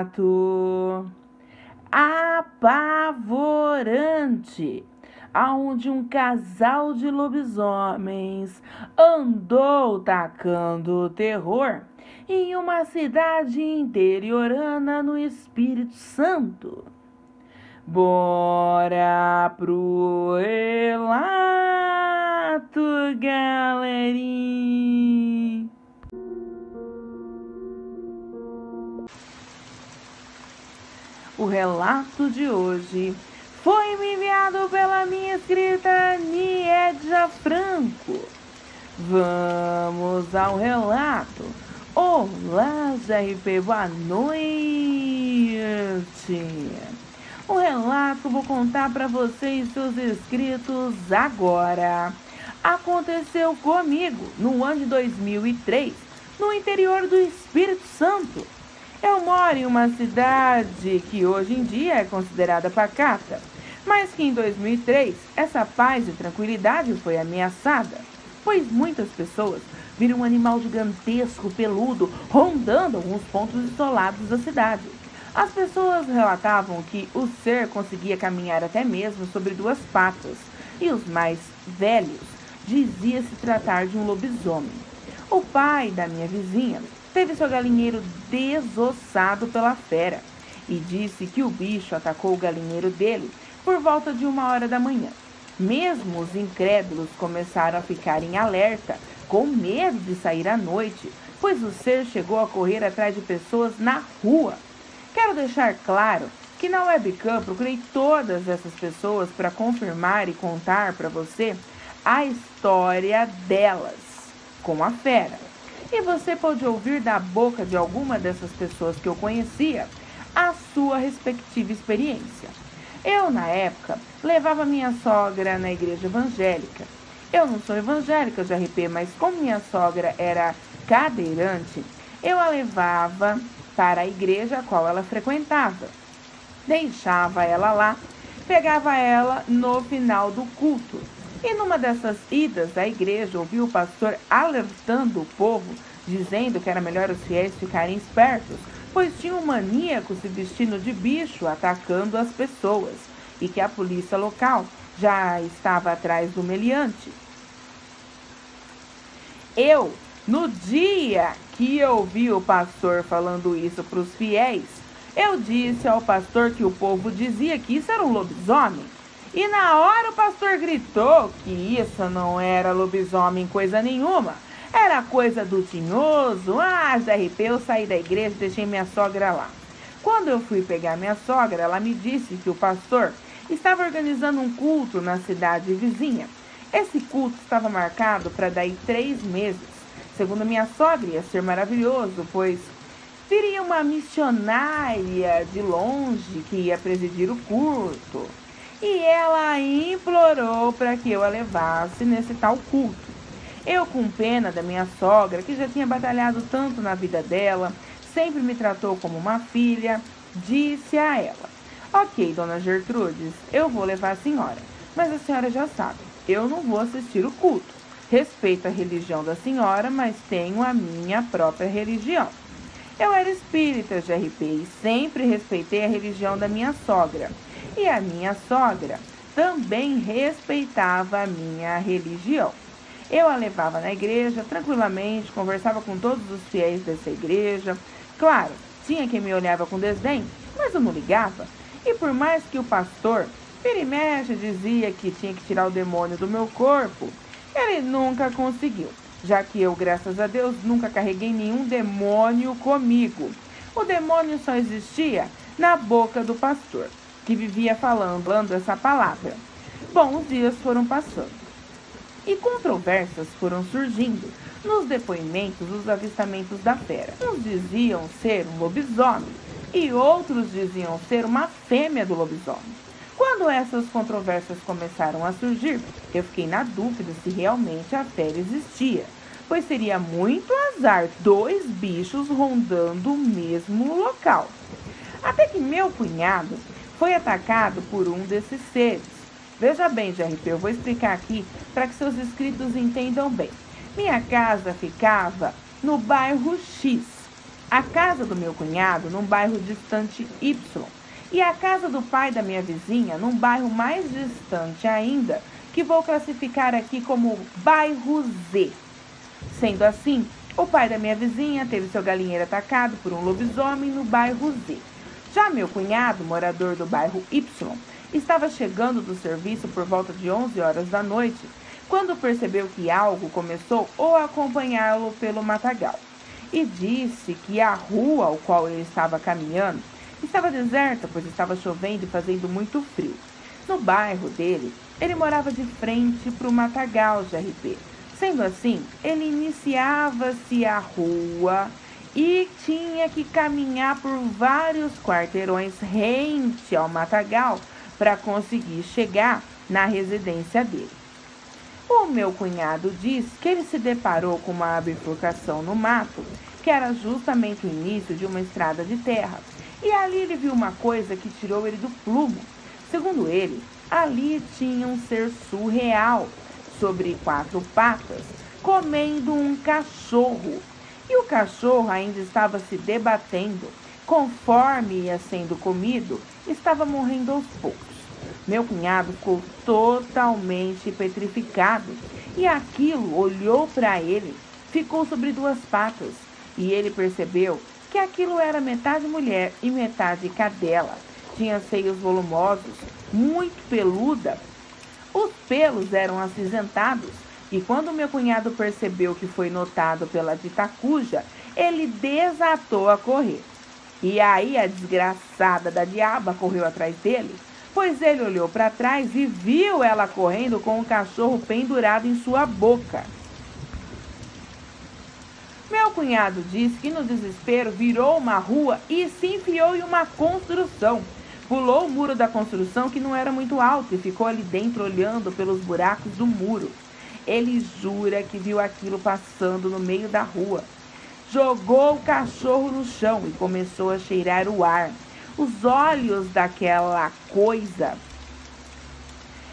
relato apavorante, aonde um casal de lobisomens andou tacando terror em uma cidade interiorana no Espírito Santo. Bora pro relato, galerinha! O relato de hoje foi me enviado pela minha escrita Niedja Franco. Vamos ao relato. Olá, GRP, boa noite. O relato vou contar para vocês, seus inscritos, agora. Aconteceu comigo no ano de 2003, no interior do Espírito Santo. Eu moro em uma cidade que hoje em dia é considerada pacata, mas que em 2003 essa paz e tranquilidade foi ameaçada, pois muitas pessoas viram um animal gigantesco, peludo, rondando alguns pontos isolados da cidade. As pessoas relatavam que o ser conseguia caminhar até mesmo sobre duas patas, e os mais velhos diziam se tratar de um lobisomem. O pai da minha vizinha teve seu galinheiro desossado pela fera e disse que o bicho atacou o galinheiro dele por volta de 1h da manhã. Mesmo os incrédulos começaram a ficar em alerta, com medo de sair à noite, pois o ser chegou a correr atrás de pessoas na rua. Quero deixar claro que na webcam procurei todas essas pessoas para confirmar e contar para você a história delas com a fera. E você pode ouvir da boca de alguma dessas pessoas que eu conhecia a sua respectiva experiência. Eu, na época, levava minha sogra na igreja evangélica. Eu não sou evangélica de RP, mas como minha sogra era cadeirante, eu a levava para a igreja a qual ela frequentava. Deixava ela lá, pegava ela no final do culto. E numa dessas idas à igreja, ouvi o pastor alertando o povo, dizendo que era melhor os fiéis ficarem espertos, pois tinha um maníaco se vestindo de bicho atacando as pessoas, e que a polícia local já estava atrás do meliante. Eu, no dia que eu vi o pastor falando isso para os fiéis, eu disse ao pastor que o povo dizia que isso era um lobisomem. E na hora o pastor gritou que isso não era lobisomem coisa nenhuma. Era coisa do tinhoso. GRP, eu saí da igreja e deixei minha sogra lá. Quando eu fui pegar minha sogra, ela me disse que o pastor estava organizando um culto na cidade vizinha. Esse culto estava marcado para daí 3 meses. Segundo minha sogra, ia ser maravilhoso, pois viria uma missionária de longe que ia presidir o culto. E ela implorou para que eu a levasse nesse tal culto. Eu, com pena da minha sogra, que já tinha batalhado tanto na vida dela, sempre me tratou como uma filha, disse a ela: ok, dona Gertrudes, eu vou levar a senhora, mas a senhora já sabe, eu não vou assistir o culto. Respeito a religião da senhora, mas tenho a minha própria religião. Eu era espírita, GRP, e sempre respeitei a religião da minha sogra. E a minha sogra também respeitava a minha religião. Eu a levava na igreja tranquilamente, conversava com todos os fiéis dessa igreja. Claro, tinha quem me olhava com desdém, mas eu não ligava. E por mais que o pastor, vira e mexe, dizia que tinha que tirar o demônio do meu corpo, ele nunca conseguiu, já que eu, graças a Deus, nunca carreguei nenhum demônio comigo. O demônio só existia na boca do pastor, que vivia falando essa palavra. Bom, os dias foram passando e controvérsias foram surgindo nos depoimentos dos avistamentos da fera. Uns diziam ser um lobisomem e outros diziam ser uma fêmea do lobisomem. Quando essas controvérsias começaram a surgir, eu fiquei na dúvida se realmente a fera existia, pois seria muito azar 2 bichos rondando o mesmo local. Até que meu cunhado foi atacado por um desses seres. Veja bem, GRP, eu vou explicar aqui para que seus inscritos entendam bem. Minha casa ficava no bairro X. a casa do meu cunhado num bairro distante Y e a casa do pai da minha vizinha num bairro mais distante ainda, que vou classificar aqui como bairro Z. Sendo assim, o pai da minha vizinha teve seu galinheiro atacado por um lobisomem no bairro Z. Já meu cunhado, morador do bairro Y, estava chegando do serviço por volta de 11 horas da noite, quando percebeu que algo começou a acompanhá-lo pelo matagal, e disse que a rua ao qual ele estava caminhando estava deserta, pois estava chovendo e fazendo muito frio. No bairro dele, ele morava de frente para o matagal de RP. Sendo assim, ele iniciava-se a rua e tinha que caminhar por vários quarteirões rente ao matagal para conseguir chegar na residência dele. O meu cunhado diz que ele se deparou com uma bifurcação no mato, que era justamente o início de uma estrada de terra, e ali ele viu uma coisa que tirou ele do plumo. Segundo ele, ali tinha um ser surreal, sobre 4 patas, comendo um cachorro. E o cachorro ainda estava se debatendo. Conforme ia sendo comido, estava morrendo aos poucos. Meu cunhado ficou totalmente petrificado. E aquilo olhou para ele, ficou sobre 2 patas. E ele percebeu que aquilo era metade mulher e metade cadela. Tinha seios volumosos, muito peluda. Os pelos eram acinzentados, e quando meu cunhado percebeu que foi notado pela dita cuja, ele desatou a correr. E aí a desgraçada da diaba correu atrás dele, pois ele olhou para trás e viu ela correndo com um cachorro pendurado em sua boca. Meu cunhado disse que no desespero virou uma rua e se enfiou em uma construção. Pulou o muro da construção, que não era muito alto, e ficou ali dentro olhando pelos buracos do muro. Ele jura que viu aquilo passando no meio da rua. Jogou o cachorro no chão e começou a cheirar o ar. Os olhos daquela coisa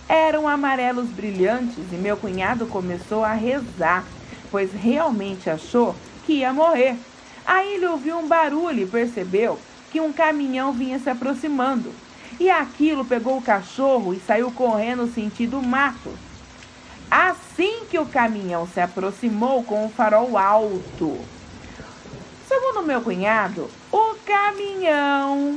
eram amarelos brilhantes e meu cunhado começou a rezar, pois realmente achou que ia morrer. Aí ele ouviu um barulho e percebeu que um caminhão vinha se aproximando. E aquilo pegou o cachorro e saiu correndo sentido mato. Assim que o caminhão se aproximou com o farol alto. Segundo meu cunhado, o caminhão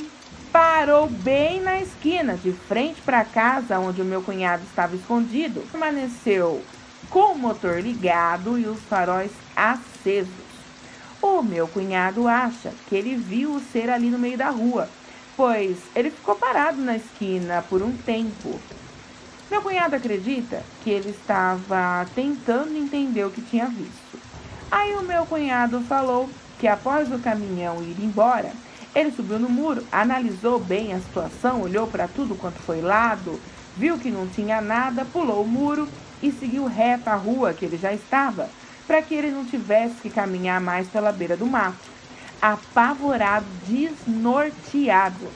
parou bem na esquina, de frente para a casa onde o meu cunhado estava escondido. Permaneceu com o motor ligado e os faróis acesos. O meu cunhado acha que ele viu o ser ali no meio da rua, pois ele ficou parado na esquina por um tempo. Meu cunhado acredita que ele estava tentando entender o que tinha visto. Aí o meu cunhado falou que após o caminhão ir embora, ele subiu no muro, analisou bem a situação, olhou para tudo quanto foi lado, viu que não tinha nada, pulou o muro e seguiu reto a rua que ele já estava, para que ele não tivesse que caminhar mais pela beira do mato. Apavorado, desnorteado.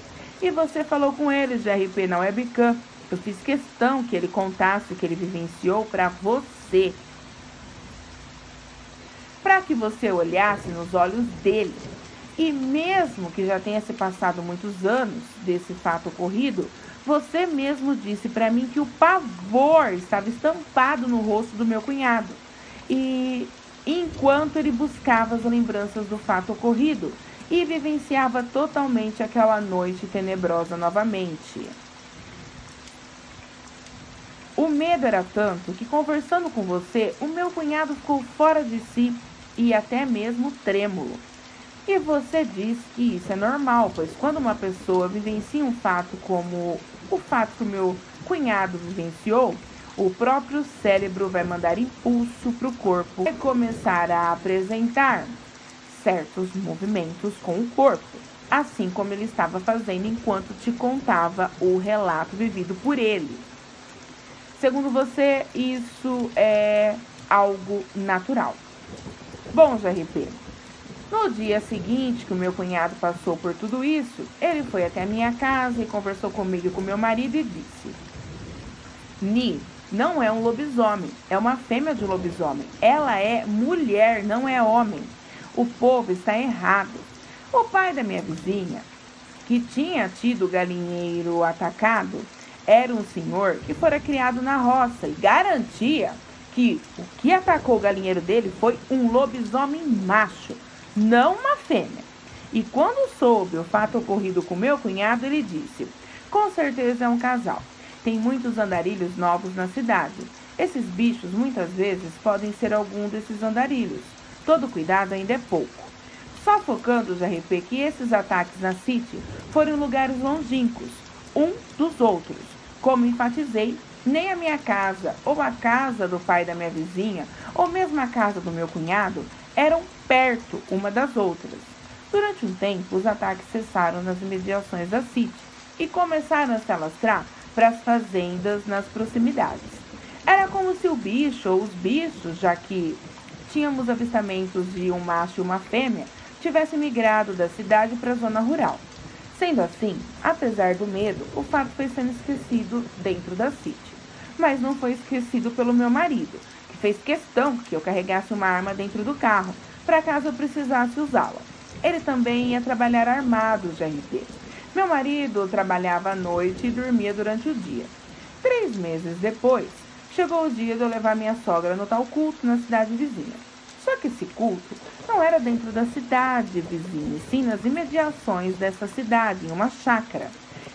E você falou com eles de RP na webcam. Eu fiz questão que ele contasse o que ele vivenciou para você. Para que você olhasse nos olhos dele. E mesmo que já tenha se passado muitos anos desse fato ocorrido, você mesmo disse para mim que o pavor estava estampado no rosto do meu cunhado. E enquanto ele buscava as lembranças do fato ocorrido e vivenciava totalmente aquela noite tenebrosa novamente. O medo era tanto que, conversando com você, o meu cunhado ficou fora de si e até mesmo trêmulo. E você diz que isso é normal, pois quando uma pessoa vivencia um fato como o fato que o meu cunhado vivenciou, o próprio cérebro vai mandar impulso para o corpo e começar a apresentar certos movimentos com o corpo, assim como ele estava fazendo enquanto te contava o relato vivido por ele. Segundo você, isso é algo natural. Bom, GRP, no dia seguinte que o meu cunhado passou por tudo isso, ele foi até a minha casa e conversou comigo e com meu marido e disse: Ni, não é um lobisomem, é uma fêmea de lobisomem. Ela é mulher, não é homem. O povo está errado. O pai da minha vizinha, que tinha tido o galinheiro atacado, era um senhor que fora criado na roça e garantia que o que atacou o galinheiro dele foi um lobisomem macho, não uma fêmea. E quando soube o fato ocorrido com meu cunhado, ele disse: com certeza é um casal. Tem muitos andarilhos novos na cidade. Esses bichos muitas vezes podem ser algum desses andarilhos. Todo cuidado ainda é pouco. Só focando, GRP, que esses ataques na City foram em lugares longínquos, um dos outros. Como enfatizei, nem a minha casa, ou a casa do pai da minha vizinha, ou mesmo a casa do meu cunhado, eram perto uma das outras. Durante um tempo, os ataques cessaram nas imediações da City e começaram a se alastrar para as fazendas nas proximidades. Era como se o bicho ou os bichos, já que tínhamos avistamentos de um macho e uma fêmea, tivessem migrado da cidade para a zona rural. Sendo assim, apesar do medo, o fato foi sendo esquecido dentro da City. Mas não foi esquecido pelo meu marido, que fez questão que eu carregasse uma arma dentro do carro, para caso eu precisasse usá-la. Ele também ia trabalhar armado, GRP. Meu marido trabalhava à noite e dormia durante o dia. 3 meses depois, chegou o dia de eu levar minha sogra no tal culto na cidade vizinha. Só que esse culto não era dentro da cidade vizinha, e sim nas imediações dessa cidade, em uma chácara.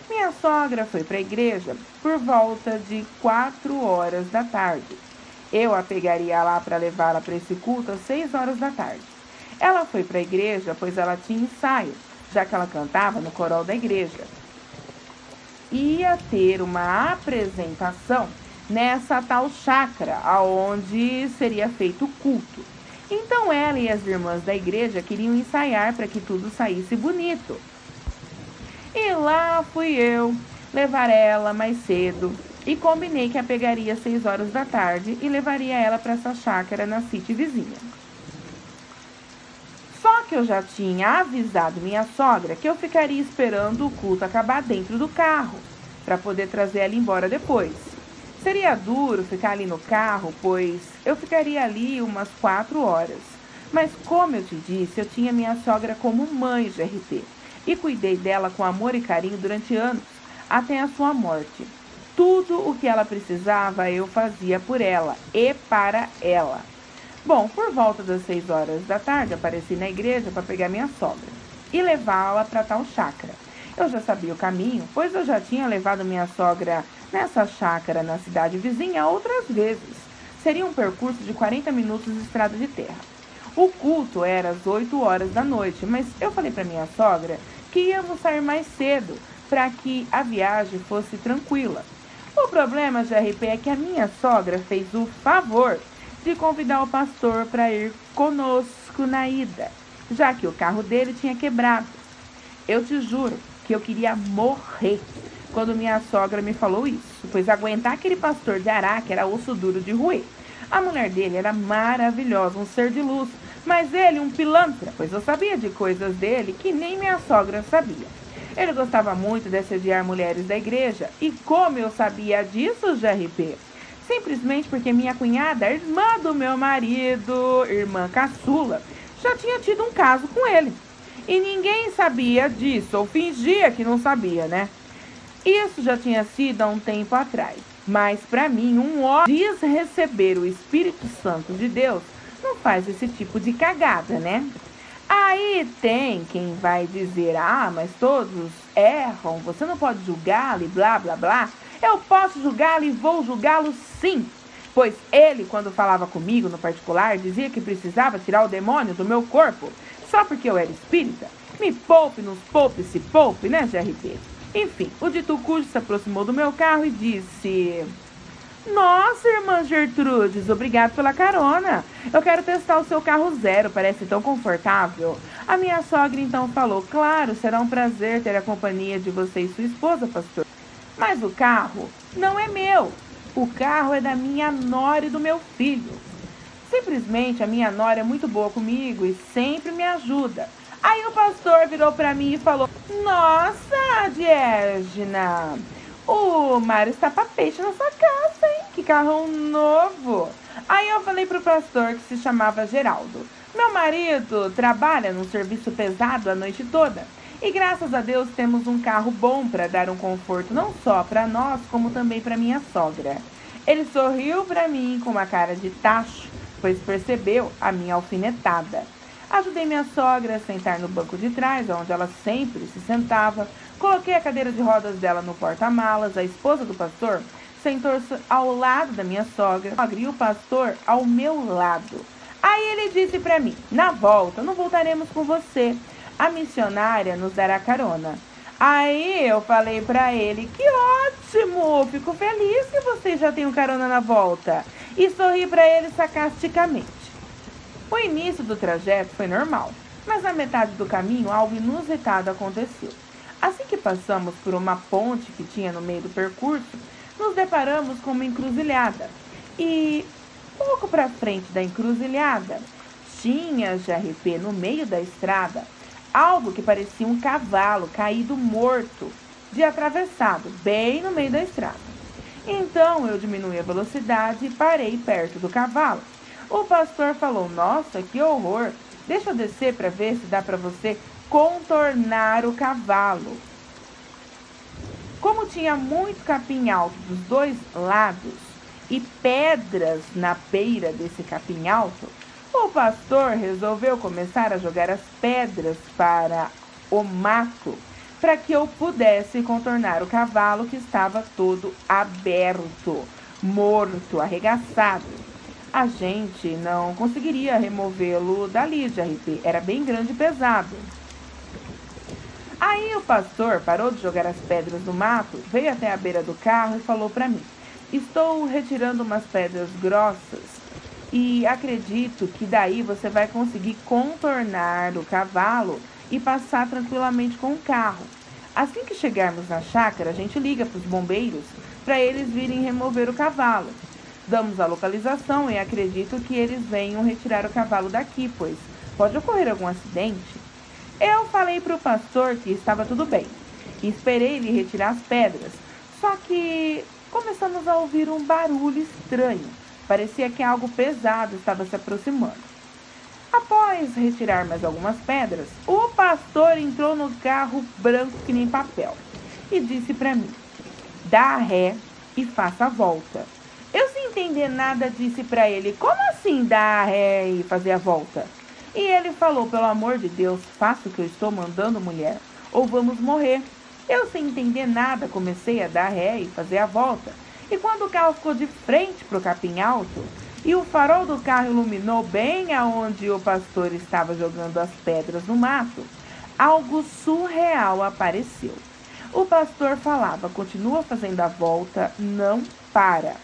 Minha sogra foi para a igreja por volta de 4 horas da tarde. Eu a pegaria lá para levá-la para esse culto às 6 horas da tarde. Ela foi para a igreja pois ela tinha ensaio, já que ela cantava no coral da igreja. Ia ter uma apresentação nessa tal chácara, aonde seria feito o culto. Então ela e as irmãs da igreja queriam ensaiar para que tudo saísse bonito. E lá fui eu levar ela mais cedo e combinei que a pegaria às 6 horas da tarde e levaria ela para essa chácara na City vizinha. Só que eu já tinha avisado minha sogra que eu ficaria esperando o culto acabar dentro do carro, para poder trazer ela embora depois. Seria duro ficar ali no carro, pois eu ficaria ali umas 4 horas. Mas como eu te disse, eu tinha minha sogra como mãe, GRP, e cuidei dela com amor e carinho durante anos, até a sua morte. Tudo o que ela precisava eu fazia por ela e para ela. Bom, por volta das 6 horas da tarde, apareci na igreja para pegar minha sogra e levá-la para tal chácara. Eu já sabia o caminho, pois eu já tinha levado minha sogra nessa chácara na cidade vizinha outras vezes. Seria um percurso de 40 minutos de estrada de terra. O culto era às 8 horas da noite, mas eu falei para minha sogra que íamos sair mais cedo para que a viagem fosse tranquila. O problema, GRP, é que a minha sogra fez o favor de convidar o pastor para ir conosco na ida, já que o carro dele tinha quebrado. Eu te juro que eu queria morrer quando minha sogra me falou isso, pois aguentar aquele pastor de Araque era osso duro de roer. A mulher dele era maravilhosa, um ser de luz, mas ele um pilantra, pois eu sabia de coisas dele que nem minha sogra sabia. Ele gostava muito de assediar mulheres da igreja, e como eu sabia disso, GRP? Simplesmente porque minha cunhada, irmã do meu marido, irmã caçula, já tinha tido um caso com ele. E ninguém sabia disso, ou fingia que não sabia, né? Isso já tinha sido há um tempo atrás. Mas para mim, um homem diz receber o Espírito Santo de Deus não faz esse tipo de cagada, né? Aí tem quem vai dizer: ah, mas todos erram, você não pode julgá-lo e blá, blá, blá. Eu posso julgá-lo e vou julgá-lo sim, pois ele, quando falava comigo no particular, dizia que precisava tirar o demônio do meu corpo, só porque eu era espírita. Me poupe, nos poupe, se poupe, né, GRP? Enfim, o dito cujo se aproximou do meu carro e disse: nossa, irmã Gertrudes, obrigado pela carona. Eu quero testar o seu carro zero, parece tão confortável. A minha sogra então falou: claro, será um prazer ter a companhia de você e sua esposa, pastor. Mas o carro não é meu. O carro é da minha nora e do meu filho. Simplesmente a minha nora é muito boa comigo e sempre me ajuda. Aí o pastor virou para mim e falou: nossa, Diégina, o mar está pra peixe na sua casa, hein? Que carrão novo. Aí eu falei pro pastor, que se chamava Geraldo: Meu marido trabalha num serviço pesado a noite toda. E graças a Deus temos um carro bom para dar um conforto não só para nós, como também para minha sogra. Ele sorriu para mim com uma cara de tacho, pois percebeu a minha alfinetada. Ajudei minha sogra a sentar no banco de trás, onde ela sempre se sentava. Coloquei a cadeira de rodas dela no porta-malas. A esposa do pastor sentou-se ao lado da minha sogra e o pastor ao meu lado. Aí ele disse para mim: na volta, não voltaremos com você. A missionária nos dará carona. Aí eu falei para ele: que ótimo, fico feliz que vocês já tenham carona na volta. E sorri para ele sarcasticamente. O início do trajeto foi normal, mas na metade do caminho algo inusitado aconteceu. Assim que passamos por uma ponte que tinha no meio do percurso, nos deparamos com uma encruzilhada. E pouco para frente da encruzilhada, tinha GRP no meio da estrada algo que parecia um cavalo caído morto, de atravessado, bem no meio da estrada. Então eu diminui a velocidade e parei perto do cavalo. O pastor falou: nossa, que horror! Deixa eu descer para ver se dá para você contornar o cavalo. Como tinha muito capim alto dos dois lados e pedras na beira desse capim alto, o pastor resolveu começar a jogar as pedras para o mato, para que eu pudesse contornar o cavalo que estava todo aberto, morto, arregaçado. A gente não conseguiria removê-lo dali, GRP, era bem grande e pesado. Aí o pastor parou de jogar as pedras no mato, veio até a beira do carro e falou para mim: estou retirando umas pedras grossas e acredito que daí você vai conseguir contornar o cavalo e passar tranquilamente com o carro. Assim que chegarmos na chácara, a gente liga para os bombeiros para eles virem remover o cavalo. Damos a localização e acredito que eles venham retirar o cavalo daqui, pois pode ocorrer algum acidente. Eu falei para o pastor que estava tudo bem e esperei ele retirar as pedras, só que começamos a ouvir um barulho estranho. Parecia que algo pesado estava se aproximando. Após retirar mais algumas pedras, o pastor entrou no carro branco que nem papel e disse para mim: dá ré e faça a volta. Eu, sem entender nada, disse para ele: como assim dar ré e fazer a volta? E ele falou: pelo amor de Deus, faça o que eu estou mandando, mulher, ou vamos morrer. Eu, sem entender nada, comecei a dar ré e fazer a volta. E quando o carro ficou de frente para o capim alto e o farol do carro iluminou bem aonde o pastor estava jogando as pedras no mato, algo surreal apareceu. O pastor falava: continua fazendo a volta, não para.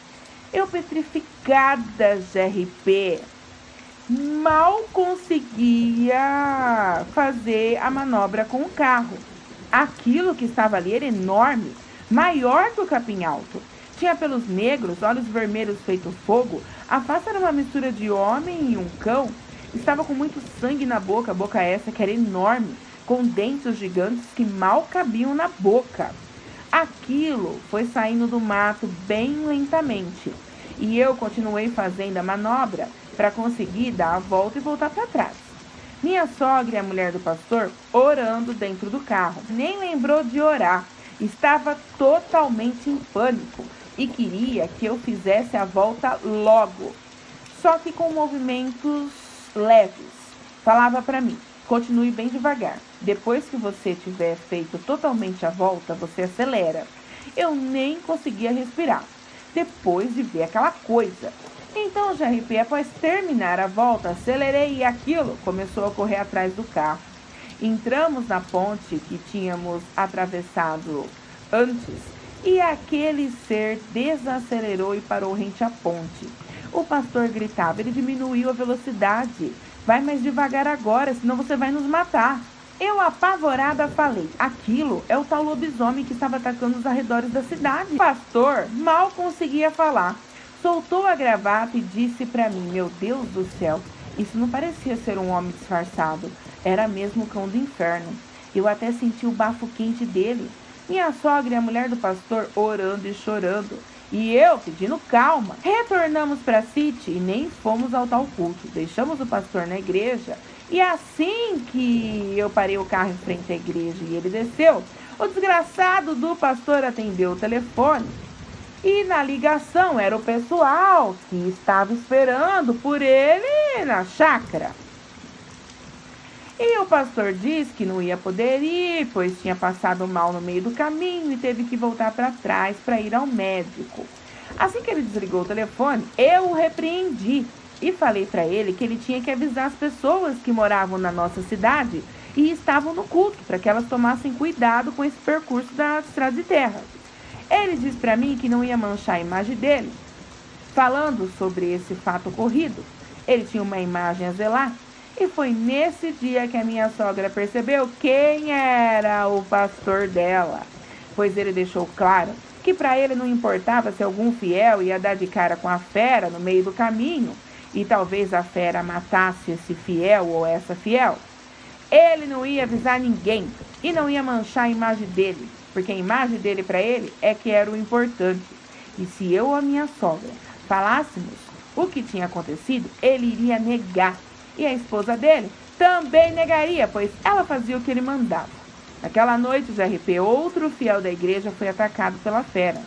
Eu, petrificada, GRP, mal conseguia fazer a manobra com o carro. Aquilo que estava ali era enorme, maior que o capim alto. Tinha pelos negros, olhos vermelhos feito fogo, a face era uma mistura de homem e um cão. Estava com muito sangue na boca, a boca essa que era enorme, com dentes gigantes que mal cabiam na boca. Aquilo foi saindo do mato bem lentamente, e eu continuei fazendo a manobra para conseguir dar a volta e voltar para trás. Minha sogra e a mulher do pastor orando dentro do carro. Nem lembrou de orar, estava totalmente em pânico e queria que eu fizesse a volta logo, só que com movimentos leves. Falava para mim: continue bem devagar, depois que você tiver feito totalmente a volta, você acelera. Eu nem conseguia respirar, depois de ver aquela coisa. Então, GRP, após terminar a volta, acelerei e aquilo começou a correr atrás do carro. Entramos na ponte que tínhamos atravessado antes e aquele ser desacelerou e parou rente à ponte. O pastor gritava, ele diminuiu a velocidade. Vai mais devagar agora, senão você vai nos matar. Eu, apavorada, falei: aquilo é o tal lobisomem que estava atacando os arredores da cidade. O pastor mal conseguia falar. Soltou a gravata e disse para mim: meu Deus do céu, isso não parecia ser um homem disfarçado. Era mesmo o cão do inferno. Eu até senti o bafo quente dele. Minha sogra e a mulher do pastor orando e chorando. E eu pedindo calma. Retornamos para a City e nem fomos ao tal culto. Deixamos o pastor na igreja e assim que eu parei o carro em frente à igreja e ele desceu, o desgraçado do pastor atendeu o telefone. E na ligação era o pessoal que estava esperando por ele na chácara. E o pastor disse que não ia poder ir, pois tinha passado mal no meio do caminho e teve que voltar para trás para ir ao médico. Assim que ele desligou o telefone, eu o repreendi e falei para ele que ele tinha que avisar as pessoas que moravam na nossa cidade e estavam no culto, para que elas tomassem cuidado com esse percurso da estrada de terra. Ele disse para mim que não ia manchar a imagem dele, falando sobre esse fato ocorrido. Ele tinha uma imagem a zelar. E foi nesse dia que a minha sogra percebeu quem era o pastor dela, pois ele deixou claro que para ele não importava se algum fiel ia dar de cara com a fera no meio do caminho e talvez a fera matasse esse fiel ou essa fiel. Ele não ia avisar ninguém e não ia manchar a imagem dele, porque a imagem dele para ele é que era o importante. E se eu ou a minha sogra falássemos o que tinha acontecido, ele iria negar. E a esposa dele também negaria, pois ela fazia o que ele mandava. Naquela noite, o GRP, outro fiel da igreja, foi atacado pela fera.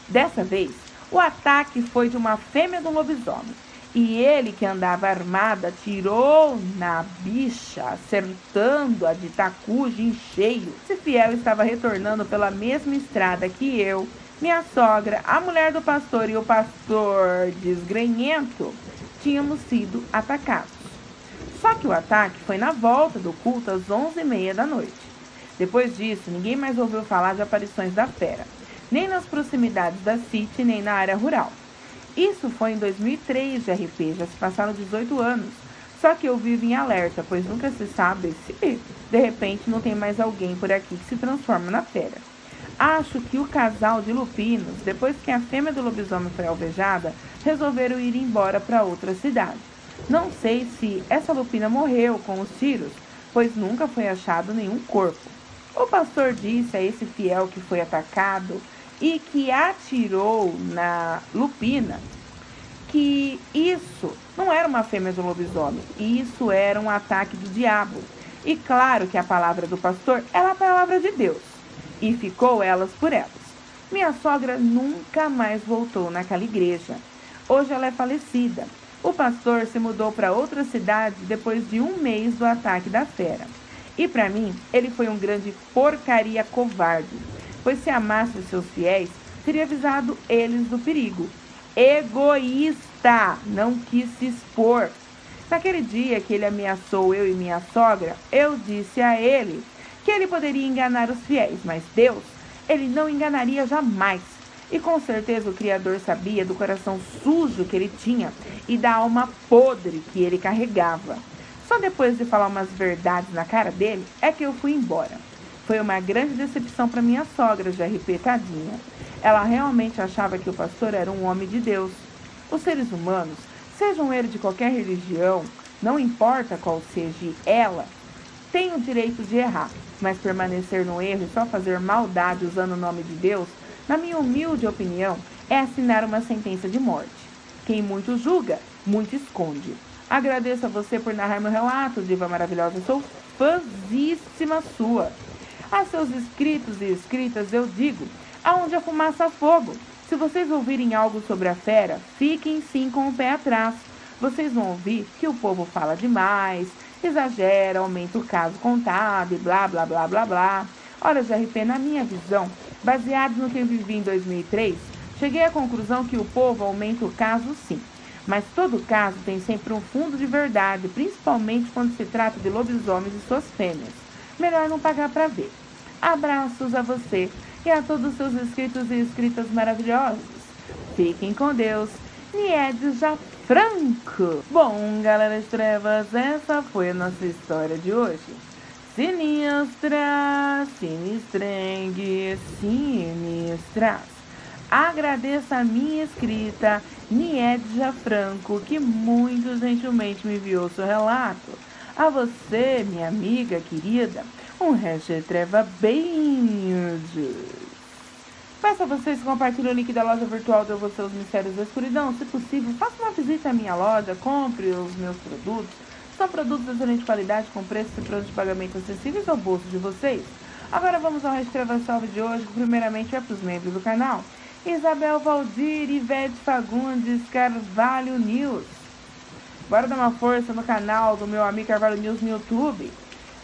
Dessa vez, o ataque foi de uma fêmea do lobisomem. E ele, que andava armado, atirou na bicha, acertando-a de tacude em cheio. Esse fiel estava retornando pela mesma estrada que eu, minha sogra, a mulher do pastor e o pastor desgrenhento tínhamos sido atacados. Só que o ataque foi na volta do culto às 11h30 da noite. Depois disso, ninguém mais ouviu falar de aparições da fera, nem nas proximidades da City, nem na área rural. Isso foi em 2003, GRP, já se passaram 18 anos. Só que eu vivo em alerta, pois nunca se sabe se, de repente, não tem mais alguém por aqui que se transforma na fera. Acho que o casal de lupinos, depois que a fêmea do lobisomem foi alvejada, resolveram ir embora para outra cidade. Não sei se essa lupina morreu com os tiros, pois nunca foi achado nenhum corpo. O pastor disse a esse fiel que foi atacado e que atirou na lupina que isso não era uma fêmea do lobisomem, isso era um ataque do diabo. E claro que a palavra do pastor era a palavra de Deus. E ficou elas por elas. Minha sogra nunca mais voltou naquela igreja. Hoje ela é falecida. O pastor se mudou para outra cidade depois de 1 mês do ataque da fera. E para mim, ele foi um grande porcaria covarde, pois se amasse os seus fiéis, teria avisado eles do perigo. Egoísta, não quis se expor. Naquele dia que ele ameaçou eu e minha sogra, eu disse a ele que ele poderia enganar os fiéis, mas Deus, ele não enganaria jamais. E com certeza o Criador sabia do coração sujo que ele tinha e da alma podre que ele carregava. Só depois de falar umas verdades na cara dele é que eu fui embora. Foi uma grande decepção para minha sogra, GRP, tadinha. Ela realmente achava que o pastor era um homem de Deus. Os seres humanos, sejam eles de qualquer religião, não importa qual seja ela, têm o direito de errar. Mas permanecer no erro e só fazer maldade usando o nome de Deus, na minha humilde opinião, é assinar uma sentença de morte. Quem muito julga, muito esconde. Agradeço a você por narrar meu relato, diva maravilhosa. Sou fãzíssima sua. A seus inscritos e inscritas eu digo, aonde a fumaça há fogo. Se vocês ouvirem algo sobre a fera, fiquem sim com o pé atrás. Vocês vão ouvir que o povo fala demais, exagera, aumenta o caso contado e blá, blá, blá, blá, blá. Olha, GRP, na minha visão, baseado no que eu vivi em 2003, cheguei à conclusão que o povo aumenta o caso sim. Mas todo caso tem sempre um fundo de verdade, principalmente quando se trata de lobisomens e suas fêmeas. Melhor não pagar para ver. Abraços a você e a todos os seus inscritos e inscritas maravilhosos. Fiquem com Deus. Niedja Franco. Bom, galera das trevas, essa foi a nossa história de hoje. Sinistra, sinistrengue, sinistras. Agradeço a minha inscrita, Niedja Franco, que muito gentilmente me enviou seu relato. A você, minha amiga querida, um resto de treva bem. Peço a vocês que compartilhem o link da loja virtual de Você os Mistérios da Escuridão. Se possível, faça uma visita à minha loja, compre os meus produtos. São produtos de excelente qualidade, com preços e prazos de pagamento acessíveis ao bolso de vocês. Agora vamos ao Hashtag Salve de hoje, que primeiramente é para os membros do canal. Isabel Valdir, Ivete Fagundes, Carvalho News. Bora dar uma força no canal do meu amigo Carvalho News no YouTube.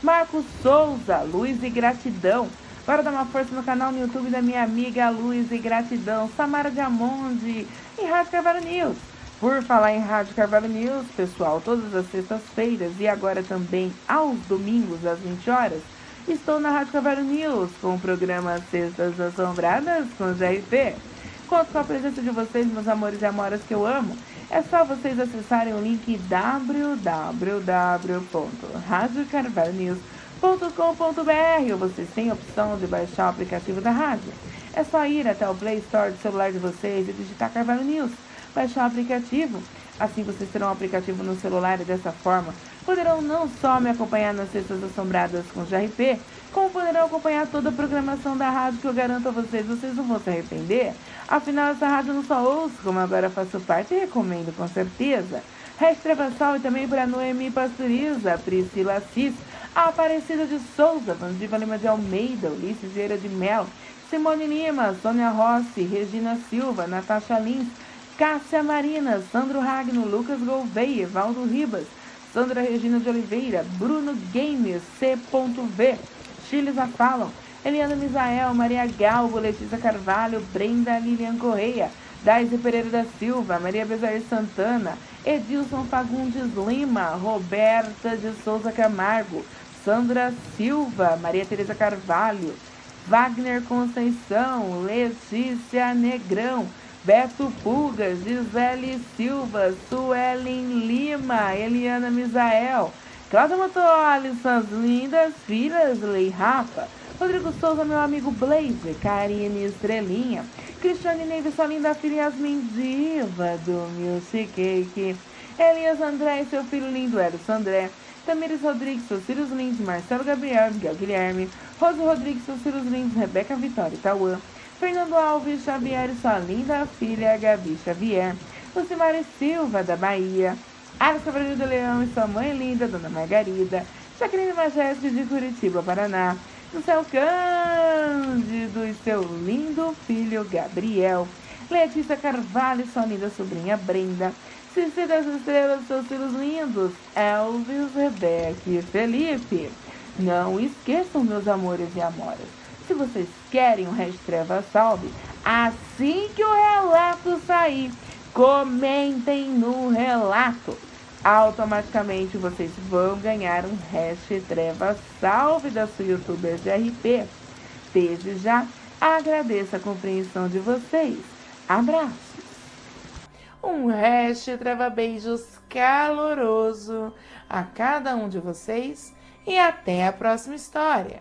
Marcos Souza, Luz e Gratidão. Bora dar uma força no canal no YouTube da minha amiga Luz e Gratidão. Samara Diamonde e Rádio Carvalho News. Por falar em Rádio Carvalho News, pessoal, todas as sextas-feiras e agora também aos domingos às 20 horas, estou na Rádio Carvalho News com o programa Sextas Assombradas com GRP. Conto com a presença de vocês, meus amores e amoras que eu amo. É só vocês acessarem o link www.radiocarvalhonews.com.br ou vocês têm a opção de baixar o aplicativo da rádio. É só ir até o Play Store do celular de vocês e digitar Carvalho News, baixar o aplicativo. Assim vocês terão o aplicativo no celular e dessa forma poderão não só me acompanhar nas Sextas Assombradas com GRP, como poderão acompanhar toda a programação da rádio que eu garanto a vocês não vão se arrepender. Afinal, essa rádio não só ouço, como agora faço parte e recomendo com certeza. Hashtag salve também para Noemi Pastoriza, Priscila Assis, Aparecida de Souza, Vandiva Lima de Almeida, Ulisses Vieira de Mel, Simone Lima, Sônia Rossi, Regina Silva, Natasha Lins, Cássia Marina, Sandro Ragno, Lucas Gouveia, Valdo Ribas, Sandra Regina de Oliveira, Bruno Games, C.V, Chiles Afalon, Eliana Misael, Maria Galvo, Letícia Carvalho, Brenda Lilian Correia, Daisy Pereira da Silva, Maria Bezair Santana, Edilson Fagundes Lima, Roberta de Souza Camargo, Sandra Silva, Maria Tereza Carvalho, Wagner Conceição, Letícia Negrão, Beto Pulgas, Gisele Silva, Suelen Lima, Eliana Misael, Cláudia Motoli, suas lindas filhas, Lei Rafa, Rodrigo Souza, meu amigo Blaze, Karine Estrelinha, Cristiane Neve, sua linda filha Yasmin Diva do Music Cake, Elias André e seu filho lindo Eros André, Tamires Rodrigues, seus filhos lindos, Marcelo Gabriel, Miguel Guilherme, Rose Rodrigues, seus filhos lindos, Rebeca Vitória e Tauã, Fernando Alves Xavier e sua linda filha Gabi Xavier, Lucimari Silva da Bahia, Alice Cabral do Leão e sua mãe linda, Dona Margarida, Jaqueline Majeste de Curitiba, Paraná, do céu Cândido e seu lindo filho Gabriel, Letícia Carvalho e sua linda sobrinha Brenda, Cici das Estrelas, seus filhos lindos, Elvis, Rebeca e Felipe. Não esqueçam, meus amores e amoras, se vocês querem o Hashtag Salve, assim que o relato sair, comentem no relato. Automaticamente vocês vão ganhar um Hashtag Salve da sua youtuber GRP. Desde já, agradeço a compreensão de vocês. Abraços. Um Hashtag beijos caloroso a cada um de vocês e até a próxima história.